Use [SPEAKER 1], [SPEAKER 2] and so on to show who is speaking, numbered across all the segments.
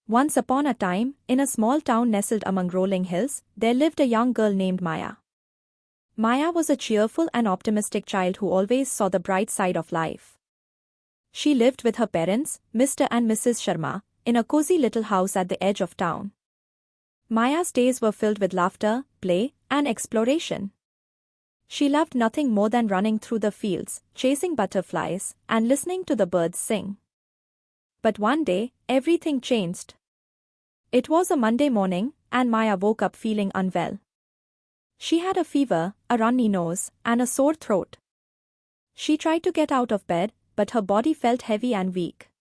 [SPEAKER 1] Once upon a time, in a small town nestled among rolling hills, there lived a young girl named Maya. Maya was a cheerful and optimistic child who always saw the bright side of life. She lived with her parents, Mr. and Mrs. Sharma, in a cozy little house at the edge of town. Maya's days were filled with laughter, play, and exploration. She loved nothing more than running through the fields, chasing butterflies, and listening to the birds sing. But one day, everything changed. It was a Monday morning, and Maya woke up feeling unwell. She had a fever, a runny nose, and a sore throat. She tried to get out of bed, but her body felt heavy and weak.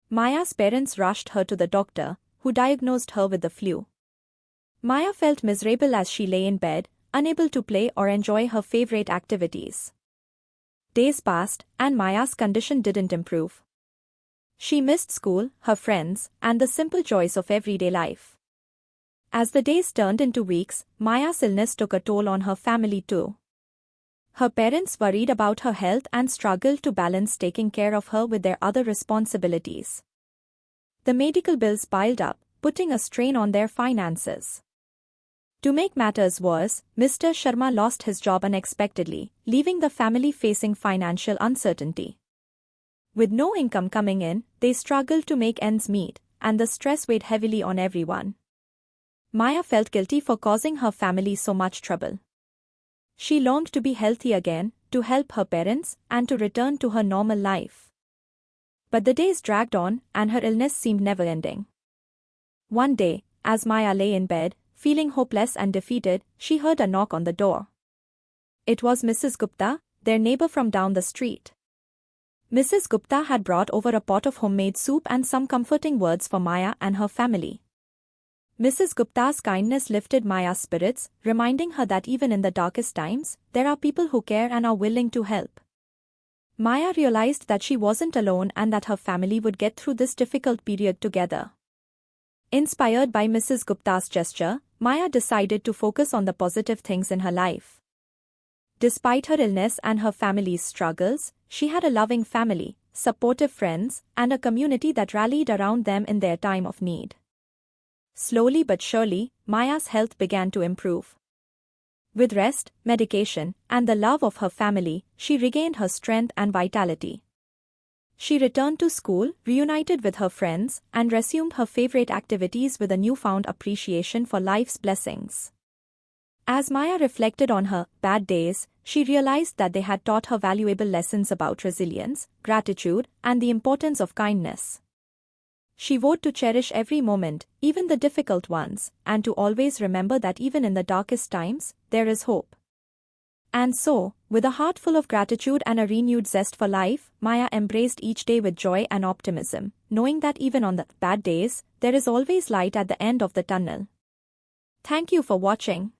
[SPEAKER 1] Maya's parents rushed her to the doctor, who diagnosed her with the flu. Maya felt miserable as she lay in bed, unable to play or enjoy her favorite activities. Days passed, and Maya's condition didn't improve. She missed school, her friends, and the simple joys of everyday life. As the days turned into weeks, Maya's illness took a toll on her family too. Her parents worried about her health and struggled to balance taking care of her with their other responsibilities. The medical bills piled up, putting a strain on their finances. To make matters worse, Mr. Sharma lost his job unexpectedly, leaving the family facing financial uncertainty. With no income coming in, they struggled to make ends meet, and the stress weighed heavily on everyone. Maya felt guilty for causing her family so much trouble. She longed to be healthy again, to help her parents, and to return to her normal life. But the days dragged on, and her illness seemed never-ending. One day, as Maya lay in bed, feeling hopeless and defeated, she heard a knock on the door. It was Mrs. Gupta, their neighbor from down the street. Mrs. Gupta had brought over a pot of homemade soup and some comforting words for Maya and her family. Mrs. Gupta's kindness lifted Maya's spirits, reminding her that even in the darkest times, there are people who care and are willing to help. Maya realized that she wasn't alone and that her family would get through this difficult period together. Inspired by Mrs. Gupta's gesture, Maya decided to focus on the positive things in her life. Despite her illness and her family's struggles, she had a loving family, supportive friends, and a community that rallied around them in their time of need. Slowly but surely, Maya's health began to improve. With rest, medication, and the love of her family, she regained her strength and vitality. She returned to school, reunited with her friends, and resumed her favorite activities with a newfound appreciation for life's blessings. As Maya reflected on her bad days, she realized that they had taught her valuable lessons about resilience, gratitude, and the importance of kindness. She vowed to cherish every moment, even the difficult ones, and to always remember that even in the darkest times, there is hope. And so, with a heart full of gratitude and a renewed zest for life, Maya embraced each day with joy and optimism, knowing that even on the bad days, there is always light at the end of the tunnel. Thank you for watching.